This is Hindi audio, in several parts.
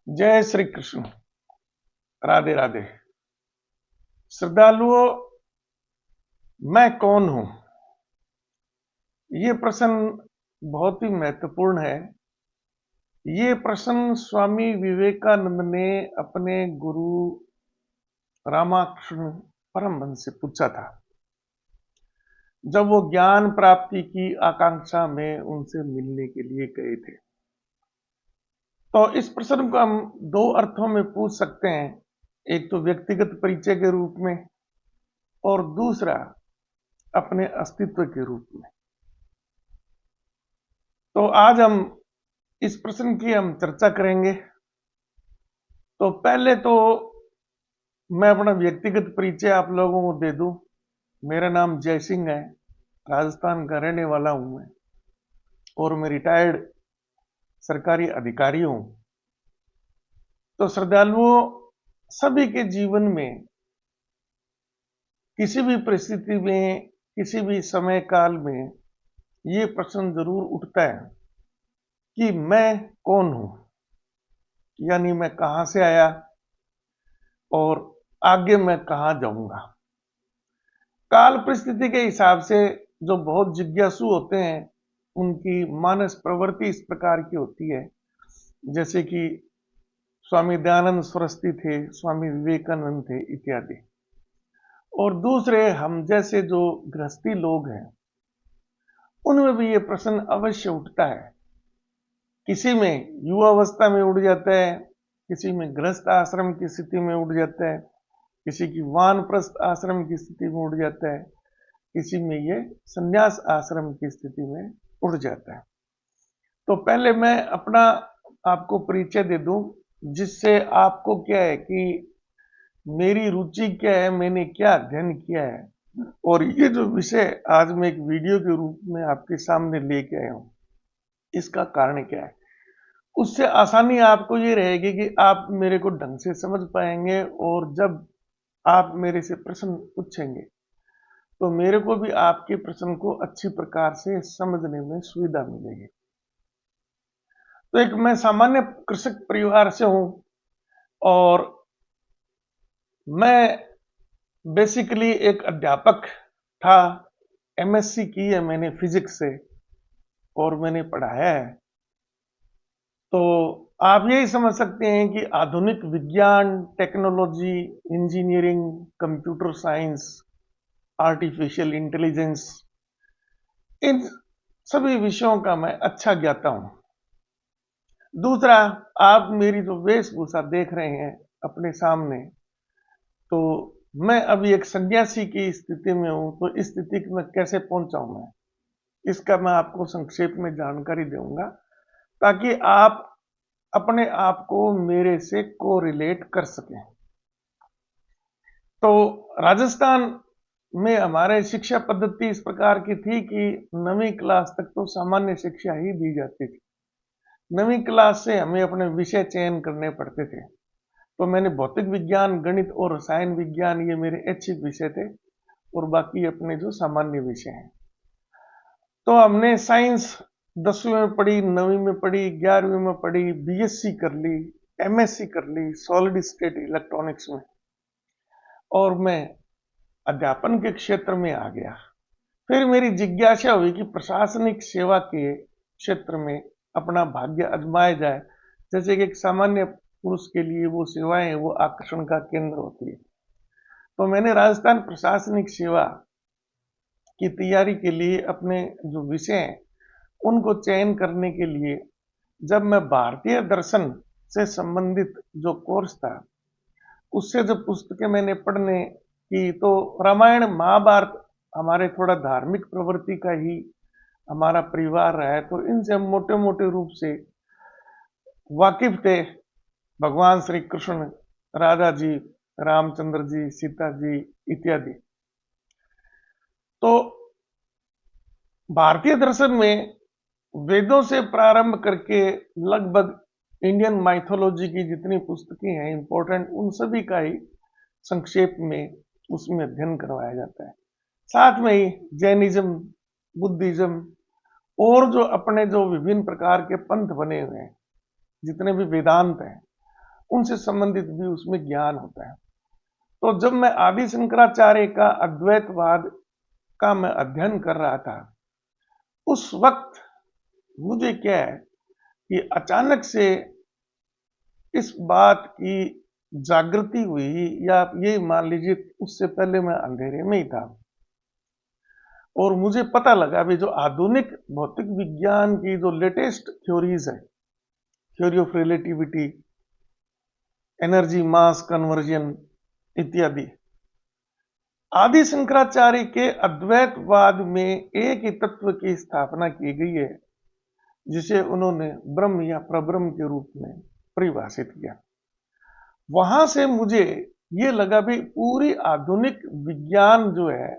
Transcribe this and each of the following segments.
जय श्री कृष्ण। राधे राधे। श्रद्धालुओं, मैं कौन हूं? ये प्रश्न बहुत ही महत्वपूर्ण है। ये प्रश्न स्वामी विवेकानंद ने अपने गुरु रामकृष्ण परमहंस से पूछा था, जब वो ज्ञान प्राप्ति की आकांक्षा में उनसे मिलने के लिए गए थे। तो इस प्रश्न को हम दो अर्थों में पूछ सकते हैं। एक तो व्यक्तिगत परिचय के रूप में, और दूसरा अपने अस्तित्व के रूप में। तो आज हम इस प्रश्न की हम चर्चा करेंगे। तो पहले तो मैं अपना व्यक्तिगत परिचय आप लोगों को दे दूं। मेरा नाम जय सिंह है, राजस्थान का रहने वाला हूं मैं, और मैं रिटायर्ड सरकारी अधिकारी हूं। तो श्रद्धालुओं, सभी के जीवन में किसी भी परिस्थिति में, किसी भी समय काल में ये प्रश्न जरूर उठता है कि मैं कौन हूं, यानी मैं कहां से आया और आगे मैं कहां जाऊंगा। काल परिस्थिति के हिसाब से जो बहुत जिज्ञासु होते हैं, उनकी मानस प्रवृत्ति इस प्रकार की होती है, जैसे कि स्वामी दयानंद सरस्वती थे, स्वामी विवेकानंद थे इत्यादि। और दूसरे हम जैसे जो गृहस्थी लोग हैं, उनमें भी ये प्रश्न अवश्य उठता है। किसी में युवावस्था में उठ जाता है, किसी में गृहस्थ आश्रम की स्थिति में उठ जाता है, किसी की वानप्रस्थ आश्रम की स्थिति में उठ जाता है, किसी में ये संन्यास आश्रम की स्थिति में उठ जाता है। तो पहले मैं अपना आपको परिचय दे दूं, जिससे आपको क्या है कि मेरी रुचि क्या है, मैंने क्या अध्ययन किया है, और ये जो विषय आज मैं एक वीडियो के रूप में आपके सामने लेके आया हूं, इसका कारण क्या है। उससे आसानी आपको ये रहेगी कि आप मेरे को ढंग से समझ पाएंगे, और जब आप मेरे से प्रश्न पूछेंगे तो मेरे को भी आपके प्रश्न को अच्छी प्रकार से समझने में सुविधा मिलेगी। तो एक मैं सामान्य कृषक परिवार से हूं, और मैं बेसिकली एक अध्यापक था। एमएससी की है मैंने फिजिक्स से, और मैंने पढ़ाया है। तो आप यही समझ सकते हैं कि आधुनिक विज्ञान, technology, engineering, computer science, artificial intelligence, इन सभी विषयों का मैं अच्छा ज्ञाता हूं। दूसरा, आप मेरी जो वेशभूषा देख रहे हैं अपने सामने, तो मैं अभी एक सन्यासी की स्थिति में हूं। तो इस स्थिति में कैसे पहुंचा हूं मैं, इसका मैं आपको संक्षेप में जानकारी दूंगा, ताकि आप अपने आप को मेरे से कोरिलेट कर सकें। तो राजस्थान में हमारे शिक्षा पद्धति इस प्रकार की थी कि 9वीं क्लास तक तो सामान्य शिक्षा ही दी जाती थी। 9वीं क्लास से हमें अपने विषय चयन करने पड़ते थे। तो मैंने भौतिक विज्ञान, गणित और रसायन विज्ञान, ये मेरे ऐच्छिक विषय थे, और बाकी अपने जो सामान्य विषय हैं। तो हमने साइंस 10वीं में पढ़ी, 9वीं में पढ़ी, 11वीं में पढ़ी, बीएससी कर ली, एमएससी कर ली सॉलिड स्टेट इलेक्ट्रॉनिक्स में, और मैं अध्यापन के क्षेत्र में आ गया। फिर मेरी जिज्ञासा हुई कि प्रशासनिक सेवा के क्षेत्र में अपना भाग्य आजमाया जाए। जैसे कि एक सामान्य पुरुष के लिए वो सेवाएं, वो आकर्षण का केंद्र होती है। तो मैंने राजस्थान प्रशासनिक सेवा की तैयारी के लिए अपने जो विषय हैं उनको चयन करने के लिए, जब मैं भारतीय दर्शन से संबंधित जो कोर्स था, उससे जो पुस्तकें मैंने पढ़ने की, तो रामायण महाभारत हमारे थोड़ा धार्मिक प्रवृत्ति का ही हमारा परिवार रहा है, तो इनसे हम मोटे मोटे रूप से वाकिफ थे। भगवान श्री कृष्ण, राधा जी, रामचंद्र जी, सीता जी इत्यादि। तो भारतीय दर्शन में वेदों से प्रारंभ करके लगभग इंडियन माइथोलॉजी की जितनी पुस्तकें हैं इंपॉर्टेंट, उन सभी का ही संक्षेप में उसमें अध्ययन करवाया जाता है। साथ में ही जैनिज्म, बुद्धिज्म, और जो अपने जो विभिन्न प्रकार के पंथ बने हुए हैं, जितने भी वेदांत हैं, उनसे संबंधित भी उसमें ज्ञान होता है। तो जब मैं आदि शंकराचार्य का अद्वैतवाद का मैं अध्ययन कर रहा था, उस वक्त मुझे क्या है कि अचानक से इस बात की जागृति हुई, या आप ये मान लीजिए उससे पहले मैं अंधेरे में ही था, और मुझे पता लगा भी जो आधुनिक भौतिक विज्ञान की जो लेटेस्ट थ्योरीज है, theory of relativity, energy mass conversion इत्यादि, आदि शंकराचार्य के अद्वैतवाद में एक ही तत्व की स्थापना की गई है, जिसे उन्होंने ब्रह्म या प्रब्रह्म के रूप में परिभाषित किया। वहां से मुझे ये लगा भी पूरी आधुनिक विज्ञान जो है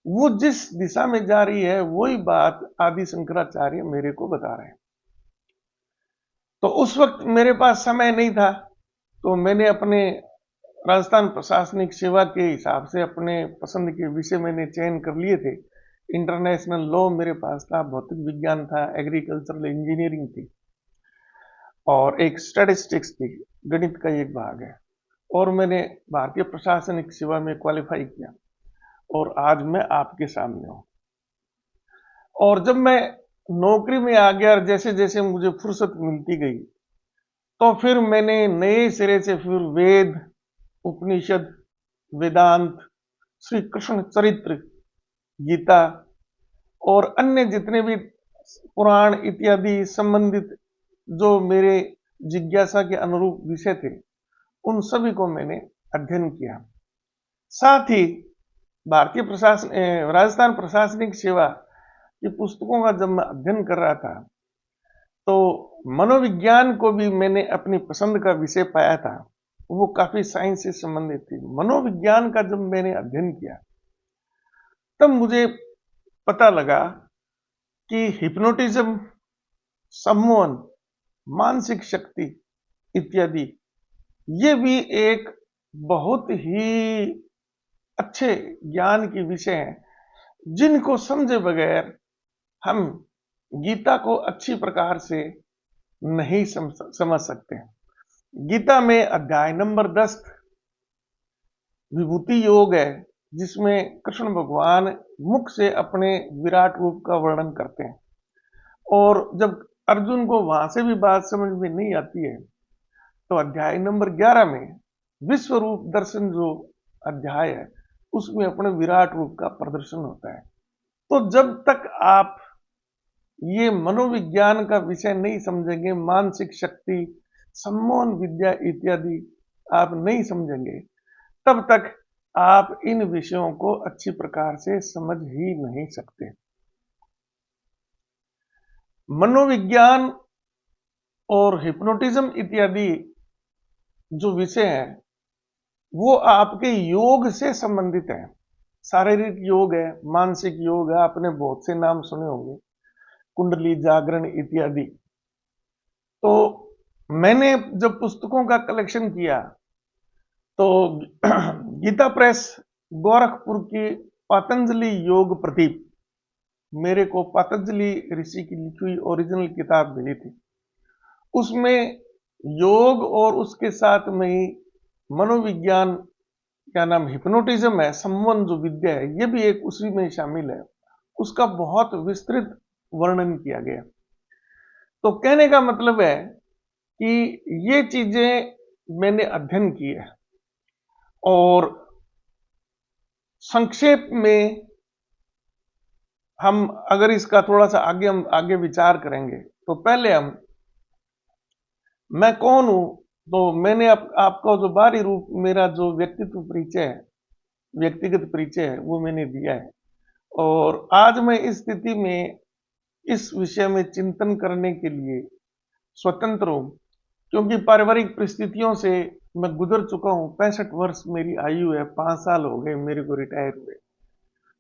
वो जिस दिशा में जा रही है, वही बात आदि शंकराचार्य मेरे को बता रहे हैं। तो उस वक्त मेरे पास समय नहीं था, तो मैंने अपने राजस्थान प्रशासनिक सेवा के हिसाब से अपने पसंद के विषय मैंने चयन कर लिए थे। इंटरनेशनल लॉ मेरे पास था, भौतिक विज्ञान था, एग्रीकल्चरल इंजीनियरिंग थी, और एक स्टैटिस्टिक्स थी, गणित का एक भाग है, और मैंने भारतीय प्रशासनिक सेवा में क्वालिफाई किया, और आज मैं आपके सामने हूं। और जब मैं नौकरी में आ गया, जैसे जैसे मुझे फुर्सत मिलती गई, तो फिर मैंने नए सिरे से फिर वेद, उपनिषद, वेदांत, श्री कृष्ण चरित्र, गीता और अन्य जितने भी पुराण इत्यादि संबंधित जो मेरे जिज्ञासा के अनुरूप विषय थे, उन सभी को मैंने अध्ययन किया। साथ ही भारतीय प्रशासन राजस्थान प्रशासनिक सेवा की पुस्तकों का जब मैं अध्ययन कर रहा था, तो मनोविज्ञान को भी मैंने अपनी पसंद का विषय पाया था। वो काफी साइंस से संबंधित थी। मनोविज्ञान का जब मैंने अध्ययन किया, तब मुझे पता लगा कि हिप्नोटिज्म, सम्मोहन, मानसिक शक्ति इत्यादि, ये भी एक बहुत ही अच्छे ज्ञान के विषय हैं, जिनको समझे बगैर हम गीता को अच्छी प्रकार से नहीं समझ सकते। गीता में अध्याय नंबर 10 विभूति योग है, जिसमें कृष्ण भगवान मुख से अपने विराट रूप का वर्णन करते हैं, और जब अर्जुन को वहां से भी बात समझ में नहीं आती है, तो अध्याय नंबर 11 में विश्व रूप दर्शन जो अध्याय है, उसमें अपने विराट रूप का प्रदर्शन होता है। तो जब तक आप ये मनोविज्ञान का विषय नहीं समझेंगे, मानसिक शक्ति, सम्मोहन विद्या इत्यादि आप नहीं समझेंगे, तब तक आप इन विषयों को अच्छी प्रकार से समझ ही नहीं सकते। मनोविज्ञान और हिप्नोटिज्म इत्यादि जो विषय है, वो आपके योग से संबंधित है। शारीरिक योग है, मानसिक योग है, आपने बहुत से नाम सुने होंगे, कुंडली, जागरण इत्यादि। तो मैंने जब पुस्तकों का कलेक्शन किया, तो गीता प्रेस गोरखपुर की पतंजलि योग प्रदीप, मेरे को पतंजलि ऋषि की लिखी हुई ओरिजिनल किताब मिली थी। उसमें योग और उसके साथ में ही मनोविज्ञान, क्या नाम, हिप्नोटिज्म है, सम्मोहन जो विद्या है, ये भी एक उसी में शामिल है। उसका बहुत विस्तृत वर्णन किया गया। तो कहने का मतलब है कि ये चीजें मैंने अध्ययन की है, और संक्षेप में हम अगर इसका थोड़ा सा हम आगे विचार करेंगे, तो पहले मैं कौन हूं। तो मैंने आपको जो बाहरी रूप, मेरा जो व्यक्तित्व परिचय है, व्यक्तिगत परिचय है, वो मैंने दिया है, और आज मैं इस स्थिति में इस विषय में चिंतन करने के लिए स्वतंत्र हूं, क्योंकि पारिवारिक परिस्थितियों से मैं गुजर चुका हूं। 65 वर्ष मेरी आयु है, 5 साल हो गए मेरे को रिटायर हुए,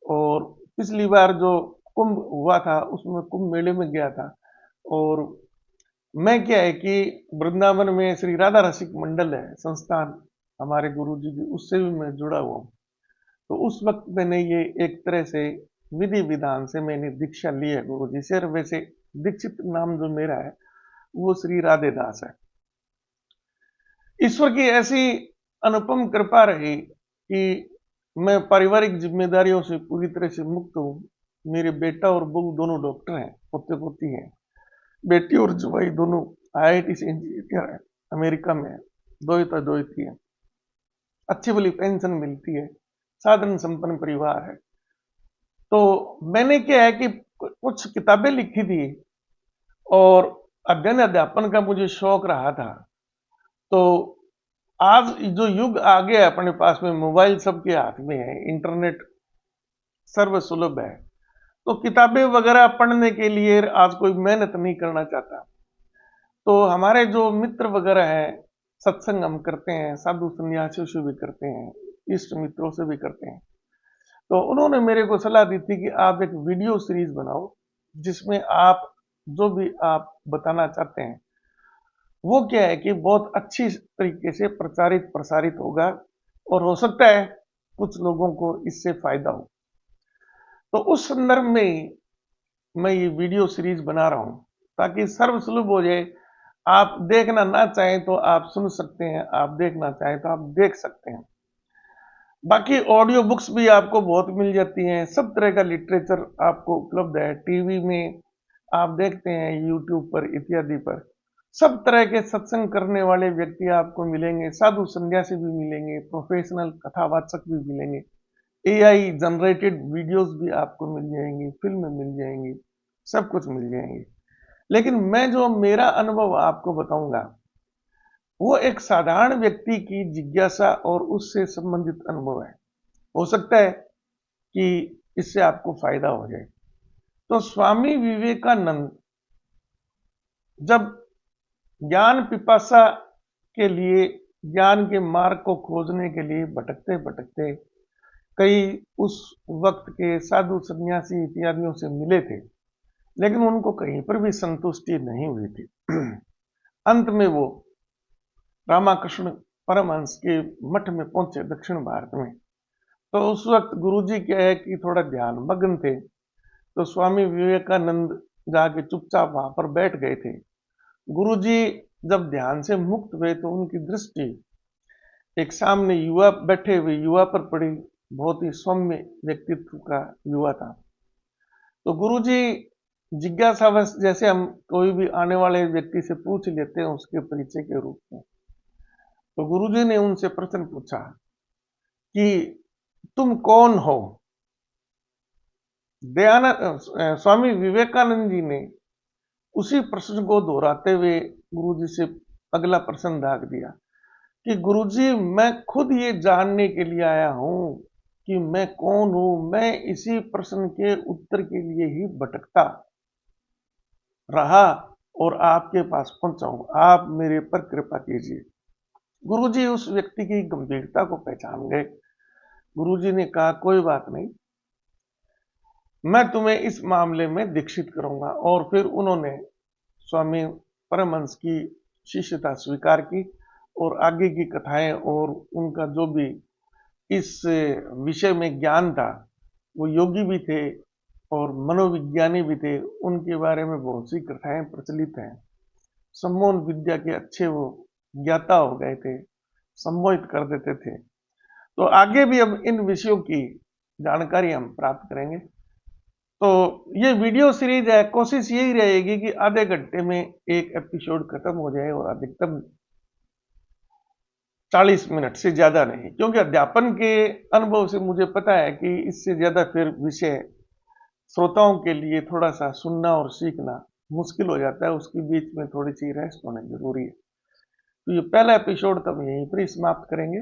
और पिछली बार जो कुंभ हुआ था, उसमें कुंभ मेले में गया था, और मैं क्या है कि वृंदावन में श्री राधा रसिक मंडल है संस्थान हमारे गुरु जी की, उससे भी मैं जुड़ा हुआ हूं। तो उस वक्त मैंने ये एक तरह से विधि विधान से मैंने दीक्षा ली है गुरु जी से। वैसे दीक्षित नाम जो मेरा है, वो श्री राधे दास है। ईश्वर की ऐसी अनुपम कृपा रही कि मैं पारिवारिक जिम्मेदारियों से पूरी तरह से मुक्त हूँ। मेरे बेटा और बहू दोनों डॉक्टर हैं, पोते पोती हैं। बेटी और जवाई दोनों IIT से इंजीनियर है, अमेरिका में है। दो ही है। अच्छी भली पेंशन मिलती है, साधन संपन्न परिवार है। तो मैंने क्या है कि कुछ किताबें लिखी थी और अध्ययन अध्यापन का मुझे शौक रहा था। तो आज जो युग आ गया है अपने पास में, मोबाइल सबके हाथ में है, इंटरनेट सर्वसुलभ है, तो किताबें वगैरह पढ़ने के लिए आज कोई मेहनत नहीं करना चाहता। तो हमारे जो मित्र वगैरह हैं, सत्संग हम करते हैं, साधु संन्यासियों से भी करते हैं, इष्ट मित्रों से भी करते हैं। तो उन्होंने मेरे को सलाह दी थी कि आप एक वीडियो सीरीज बनाओ जिसमें आप जो भी आप बताना चाहते हैं वो क्या है कि बहुत अच्छी तरीके से प्रचारित प्रसारित होगा और हो सकता है कुछ लोगों को इससे फायदा हो। तो उस संदर्भ में मैं ये वीडियो सीरीज बना रहा हूं ताकि सर्वसुलभ हो जाए। आप देखना ना चाहें तो आप सुन सकते हैं, आप देखना चाहें तो आप देख सकते हैं। बाकी ऑडियो बुक्स भी आपको बहुत मिल जाती हैं, सब तरह का लिटरेचर आपको उपलब्ध है। टीवी में आप देखते हैं, यूट्यूब पर इत्यादि पर सब तरह के सत्संग करने वाले व्यक्ति आपको मिलेंगे, साधु संन्यासी भी मिलेंगे, प्रोफेशनल कथावाचक भी मिलेंगे, AI जनरेटेड वीडियोस भी आपको मिल जाएंगी, फिल्म मिल जाएंगी, सब कुछ मिल जाएंगे। लेकिन मैं जो मेरा अनुभव आपको बताऊंगा वो एक साधारण व्यक्ति की जिज्ञासा और उससे संबंधित अनुभव है। हो सकता है कि इससे आपको फायदा हो जाए। तो स्वामी विवेकानंद जब ज्ञान पिपासा के लिए, ज्ञान के मार्ग को खोजने के लिए भटकते भटकते कई उस वक्त के साधु सन्यासी इत्यादियों से मिले थे, लेकिन उनको कहीं पर भी संतुष्टि नहीं हुई थी। अंत में वो रामाकृष्ण परमहंस के मठ में पहुंचे दक्षिण भारत में। तो उस वक्त गुरुजी क्या है कि थोड़ा ध्यान मग्न थे, तो स्वामी विवेकानंद जाके चुपचाप वहां पर बैठ गए थे। गुरुजी जब ध्यान से मुक्त हुए तो उनकी दृष्टि एक सामने युवा बैठे हुए युवा पर पड़ी। बहुत ही सौम्य व्यक्तित्व का युवा था। तो गुरुजी जिज्ञासावश, जैसे हम कोई भी आने वाले व्यक्ति से पूछ लेते हैं उसके परिचय के रूप में, तो गुरुजी ने उनसे प्रश्न पूछा कि तुम कौन हो। दयानंद स्वामी विवेकानंद जी ने उसी प्रश्न को दोहराते हुए गुरुजी से अगला प्रश्न दाग दिया कि गुरुजी, मैं खुद ये जानने के लिए आया हूं कि मैं कौन हूं। मैं इसी प्रश्न के उत्तर के लिए ही भटकता रहा और आपके पास पहुंचा हूं। आप मेरे पर कृपा कीजिए। गुरुजी उस व्यक्ति की गंभीरता को पहचान गए। गुरुजी ने कहा, कोई बात नहीं, मैं तुम्हें इस मामले में दीक्षित करूंगा। और फिर उन्होंने स्वामी परमहंस की शिष्यता स्वीकार की और आगे की कथाएं और उनका जो भी इस विषय में ज्ञान था, वो योगी भी थे और मनोविज्ञानी भी थे, उनके बारे में बहुत सी कथाएं प्रचलित हैं। सम्मोहन विद्या के अच्छे वो ज्ञाता हो गए थे, सम्मोहित कर देते थे। तो आगे भी अब इन विषयों की जानकारी हम प्राप्त करेंगे। तो ये वीडियो सीरीज है, कोशिश यही रहेगी कि आधे घंटे में एक एपिसोड खत्म हो जाए और अधिकतम 40 मिनट से ज्यादा नहीं, क्योंकि अध्यापन के अनुभव से मुझे पता है कि इससे ज्यादा फिर विषय श्रोताओं के लिए थोड़ा सा सुनना और सीखना मुश्किल हो जाता है। उसके बीच में थोड़ी सी रेस्ट होना जरूरी है। तो ये पहला एपिसोड तब यहीं पर ही समाप्त करेंगे।